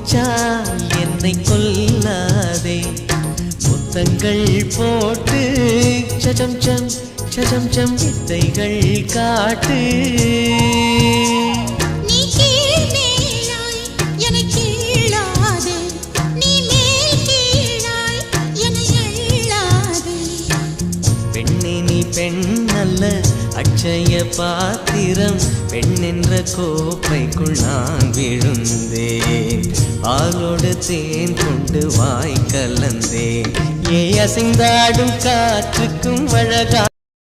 மூச்சால் என்னை கொல்லாதே முத்தங்கள் போட்டு சஜம் சம் சஜம் சம் வித்தைகள் காட்டு பெண்ணல்ல அட்சய பாத்திரம் பெண் என்ற கோப்பைக்குள் நான் விழுந்தேன் பாலோடு தேன் கொண்டு வாய் கலந்தேன் ஏ அசைந்தாடும் காற்றுக்கும் அழகா